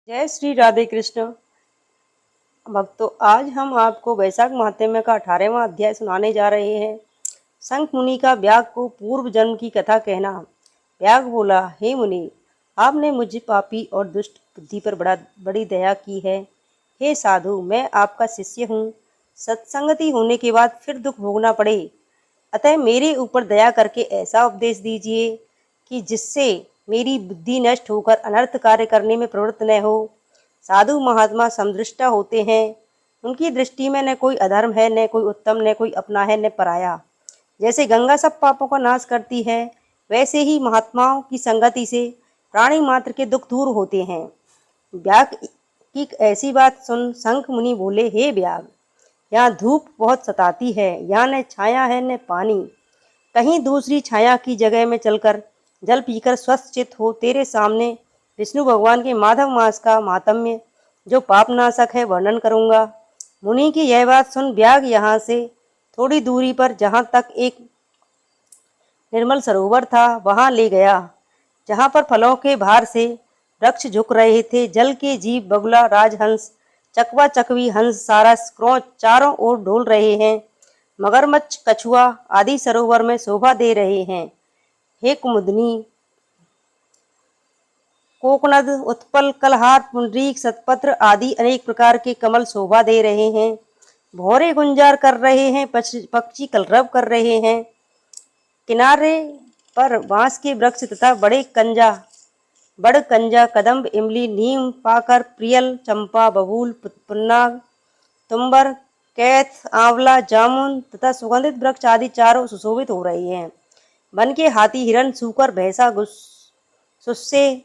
जय श्री राधे कृष्ण भक्तों। आज हम आपको वैशाख महात्म्य का 18वां अध्याय सुनाने जा रहे हैं। शंख मुनि का व्याग को पूर्व जन्म की कथा कहना। व्याग बोला, हे मुनि, आपने मुझ पापी और दुष्ट बुद्धि पर बड़ी दया की है। हे साधु, मैं आपका शिष्य हूँ। सत्संगति होने के बाद फिर दुख भोगना पड़े, अतः मेरे ऊपर दया करके ऐसा उपदेश दीजिए कि जिससे मेरी बुद्धि नष्ट होकर अनर्थ कार्य करने में प्रवृत्त न हो। साधु महात्मा समदृष्टा होते हैं। उनकी दृष्टि में न कोई अधर्म है, न कोई उत्तम, न कोई अपना है, न पराया। जैसे गंगा सब पापों का नाश करती है, वैसे ही महात्माओं की संगति से प्राणी मात्र के दुख दूर होते हैं। व्याग की ऐसी बात सुन शंख मुनि बोले, हे व्याग, यहाँ धूप बहुत सताती है, यहाँ न छाया है न पानी। कहीं दूसरी छाया की जगह में चलकर जल पीकर स्वस्थ चित्त हो तेरे सामने विष्णु भगवान के माधव मास का मातम्य जो पापनाशक है वर्णन करूंगा। मुनि की यह बात सुन व्याग यहाँ से थोड़ी दूरी पर जहाँ तक एक निर्मल सरोवर था वहां ले गया, जहाँ पर फलों के भार से वृक्ष झुक रहे थे। जल के जीव बगुला, राजहंस, चकवा चकवी, हंस, सारस, क्रोच चारों ओर डोल रहे हैं। मगरमच्छ, कछुआ आदि सरोवर में शोभा दे रहे हैं। हे कुमुदनी, कोकनद, उत्पल, कलहार, पुंडरीक, सतपत्र आदि अनेक प्रकार के कमल शोभा दे रहे हैं। भौरे गुंजार कर रहे हैं, पक्षी कलरव कर रहे हैं। किनारे पर बांस के वृक्ष तथा बड़ कंजा, कदम्ब, इमली, नीम, पाकर, प्रियल, चंपा, बबूल, पुन्नाग, तुम्बर, कैथ, आंवला, जामुन तथा सुगंधित वृक्ष आदि चारों सुशोभित हो रहे हैं। वन के हाथी, हिरण, सूकर, भैंसा, सुस्से,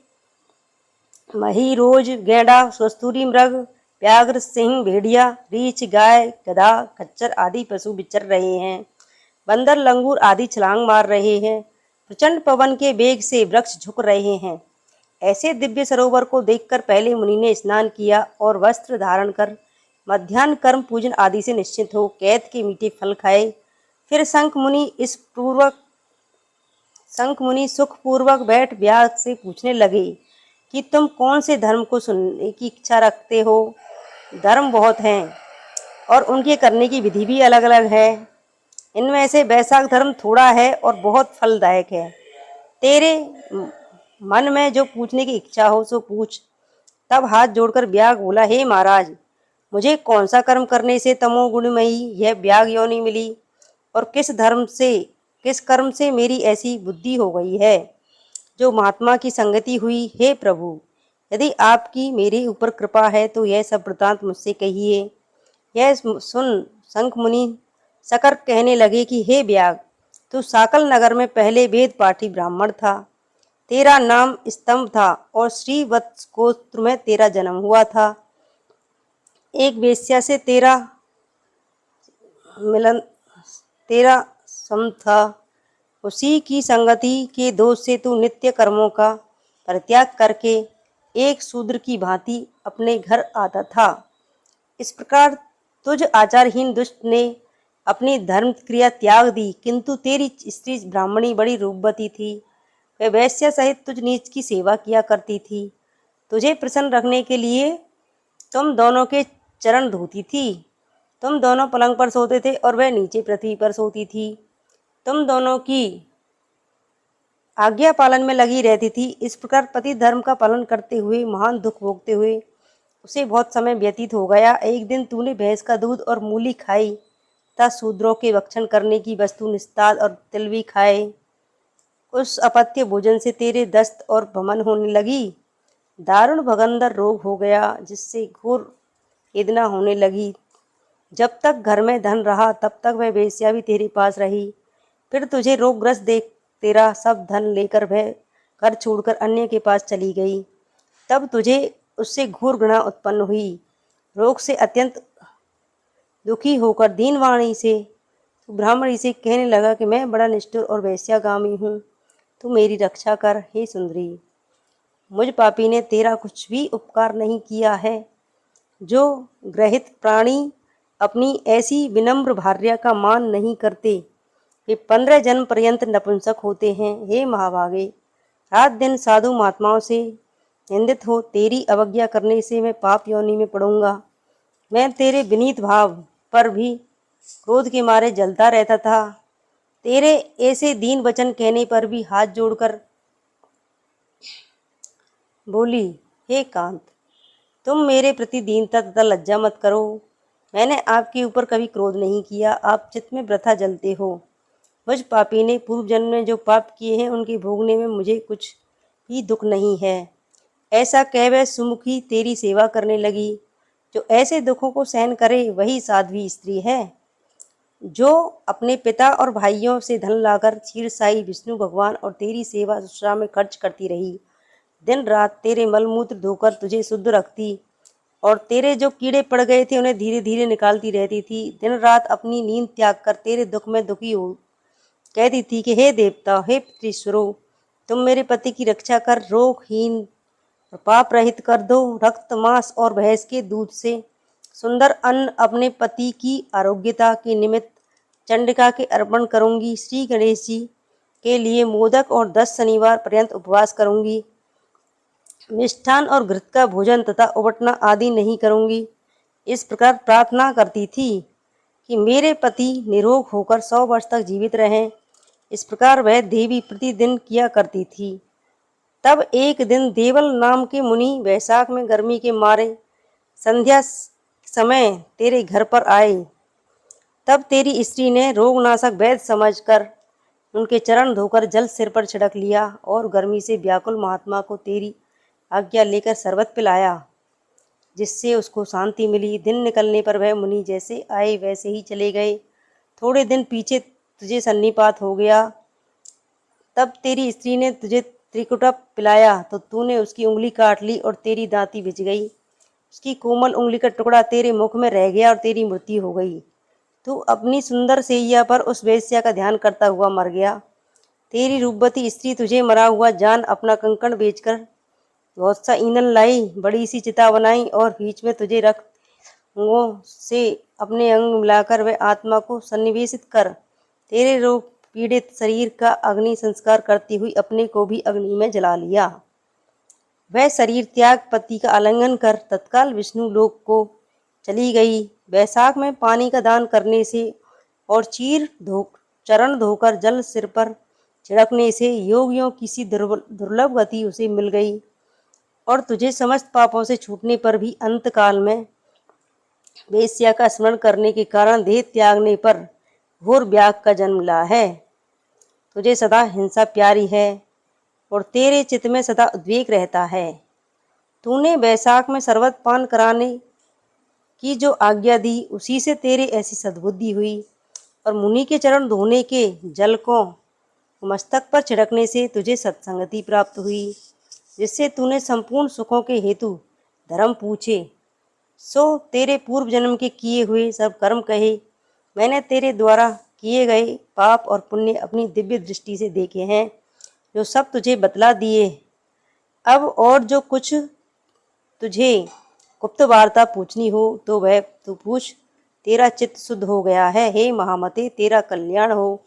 मही, रोज, गेंडा, कस्तूरी मृग, व्याघ्र, सिंह, भेड़िया, रीछ, गाय, गधा, खच्चर आदि पशु विचर रहे हैं। बंदर, लंगूर आदि छलांग मार रहे हैं। प्रचंड पवन के वेग से वृक्ष झुक रहे हैं। ऐसे दिव्य सरोवर को देखकर पहले मुनि ने स्नान किया और वस्त्र धारण कर मध्यान्ह कर्म पूजन आदि से निश्चित हो कैद के मीठे फल खाए। फिर शंख मुनि सुखपूर्वक बैठ व्यास से पूछने लगे कि तुम कौन से धर्म को सुनने की इच्छा रखते हो। धर्म बहुत हैं और उनके करने की विधि भी अलग अलग है। इनमें से वैशाख धर्म थोड़ा है और बहुत फलदायक है। तेरे मन में जो पूछने की इच्छा हो सो पूछ। तब हाथ जोड़कर व्याग बोला, हे महाराज, मुझे कौन सा कर्म करने से तमोगुणमयी यह व्याग योनि मिली और किस कर्म से मेरी ऐसी बुद्धि हो गई है जो महात्मा की संगति हुई। हे प्रभु, यदि आपकी मेरे ऊपर कृपा है तो यह सब वृतांत मुझसे कहिए। यह सुन शंख मुनि सकर कहने लगे कि हे व्याग, तू साकल नगर में पहले वेद पाठी ब्राह्मण था। तेरा नाम स्तंभ था और श्रीवत्स गोत्र में तेरा जन्म हुआ था। एक वेश्या से तेरा सम था। उसी की संगति के दोष से तू नित्य कर्मों का परित्याग करके एक शूद्र की भांति अपने घर आता था। इस प्रकार तुझ आचारहीन दुष्ट ने अपनी धर्म क्रिया त्याग दी, किंतु तेरी स्त्री ब्राह्मणी बड़ी रूपवती थी। वह वैश्य सहित तुझ नीच की सेवा किया करती थी। तुझे प्रसन्न रखने के लिए तुम दोनों के चरण धोती थी। तुम दोनों पलंग पर सोते थे और वह नीचे पृथ्वी पर सोती थी। तुम दोनों की आज्ञा पालन में लगी रहती थी। इस प्रकार पति धर्म का पालन करते हुए महान दुख भोगते हुए उसे बहुत समय व्यतीत हो गया। एक दिन तूने भैंस का दूध और मूली खाई तथा शूद्रों के भक्षण करने की वस्तु निस्ताद और तिल भी खाए। उस अपत्य भोजन से तेरे दस्त और भमन होने लगी। दारुण भगंदर रोग हो गया, जिससे घोर वेदना होने लगी। जब तक घर में धन रहा तब तक वह वेश्या भी तेरे पास रही। फिर तुझे रोगग्रस्त देख तेरा सब धन लेकर वह घर छोड़कर अन्य के पास चली गई। तब तुझे उससे घोर घृणा उत्पन्न हुई। रोग से अत्यंत दुखी होकर दीनवाणी से ब्राह्मणी से कहने लगा कि मैं बड़ा निष्ठुर और वेश्यागामी हूँ, तू मेरी रक्षा कर। हे सुंदरी, मुझ पापी ने तेरा कुछ भी उपकार नहीं किया है। जो ग्रहित प्राणी अपनी ऐसी विनम्र भार्या का मान नहीं करते, वे 15 जन्म पर्यंत नपुंसक होते हैं। हे महाभागे, रात दिन साधु महात्माओं से निंदित हो। तेरी अवज्ञा करने से मैं पाप योनि में पड़ूंगा। मैं तेरे विनीत भाव पर भी क्रोध के मारे जलता रहता था। तेरे ऐसे दीन वचन कहने पर भी हाथ जोड़कर बोली, हे कांत, तुम मेरे प्रति दीनता तथा लज्जा मत करो। मैंने आपके ऊपर कभी क्रोध नहीं किया। आप चित्त में वृथा जलते हो। मुझ पापी ने पूर्व जन्म में जो पाप किए हैं उनके भोगने में मुझे कुछ भी दुख नहीं है। ऐसा कह वह सुमुखी तेरी सेवा करने लगी। जो ऐसे दुखों को सहन करे वही साध्वी स्त्री है। जो अपने पिता और भाइयों से धन लाकर क्षीरसाई विष्णु भगवान और तेरी सेवा शुश्रूषा में खर्च करती रही। दिन रात तेरे मलमूत्र धोकर तुझे शुद्ध रखती और तेरे जो कीड़े पड़ गए थे उन्हें धीरे धीरे निकालती रहती थी। दिन रात अपनी नींद त्याग कर तेरे दुख में दुखी हो कहती थी कि हे देवता, हे पितृश्वरों, तुम मेरे पति की रक्षा कर रोगहीन और पाप रहित कर दो। रक्त मांस और भैंस के दूध से सुंदर अन्न अपने पति की आरोग्यता के निमित्त चंडिका के अर्पण करूंगी। श्री गणेश जी के लिए मोदक और 10 शनिवार पर्यंत उपवास करूंगी। मिष्ठान और घृत का भोजन तथा उबटना आदि नहीं करूंगी। इस प्रकार प्रार्थना करती थी कि मेरे पति निरोग होकर 100 वर्ष तक जीवित रहें। इस प्रकार वह देवी प्रतिदिन किया करती थी। तब एक दिन देवल नाम के मुनि वैशाख में गर्मी के मारे संध्या समय तेरे घर पर आए। तब तेरी स्त्री ने रोगनाशक वैद्य समझकर उनके चरण धोकर जल सिर पर छिड़क लिया और गर्मी से व्याकुल महात्मा को तेरी आज्ञा लेकर शरबत पिलाया, जिससे उसको शांति मिली। दिन निकलने पर वह मुनि जैसे आए वैसे ही चले गए। थोड़े दिन पीछे तुझे सन्निपात हो गया। तब तेरी स्त्री ने तुझे त्रिकुटा पिलाया तो तूने उसकी उंगली काट ली और तेरी दांती भिज गई। उसकी कोमल उंगली का टुकड़ा तेरे मुख में रह गया और तेरी मृत्यु हो गई। तू अपनी सुंदर सैया पर उस वेश्या का ध्यान करता हुआ मर गया। तेरी रूपवती स्त्री तुझे मरा हुआ जान अपना कंकण बेचकर बहुत सा ईंधन लाई, बड़ी सी चिता बनाई और बीच में तुझे रख से अपने अंग मिलाकर वह आत्मा को सन्निवेशित कर तेरे रोग पीड़ित शरीर का अग्नि संस्कार करती हुई अपने को भी अग्नि में जला लिया। वह शरीर त्याग पति का आलिंगन कर तत्काल विष्णु लोक को चली गई। वैशाख में पानी का दान करने से और चरण धोकर जल सिर पर छिड़कने से योगियों की सी दुर्लभ गति उसे मिल गई और तुझे समस्त पापों से छूटने पर भी अंत काल में वेश्या का स्मरण करने के कारण देह त्यागने पर घोर व्याग का जन्म ला है। तुझे सदा हिंसा प्यारी है और तेरे चित्त में सदा उद्वेग रहता है। तूने वैशाख में शरबत पान कराने की जो आज्ञा दी उसी से तेरे ऐसी सद्बुद्धि हुई और मुनि के चरण धोने के जल को मस्तक पर छिड़कने से तुझे सत्संगति प्राप्त हुई, जिससे तूने संपूर्ण सुखों के हेतु धर्म पूछे। सो तेरे पूर्व जन्म के किए हुए सब कर्म कहे। मैंने तेरे द्वारा किए गए पाप और पुण्य अपनी दिव्य दृष्टि से देखे हैं, जो सब तुझे बतला दिए। अब और जो कुछ तुझे गुप्त वार्ता पूछनी हो तो वह तू पूछ। तेरा चित्त शुद्ध हो गया है। हे महामते, तेरा कल्याण हो।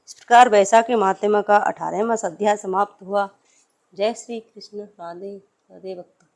इस प्रकार वैशाख के महात्म्य का 18वां अध्याय समाप्त हुआ। जय श्री कृष्ण। राधे राधे।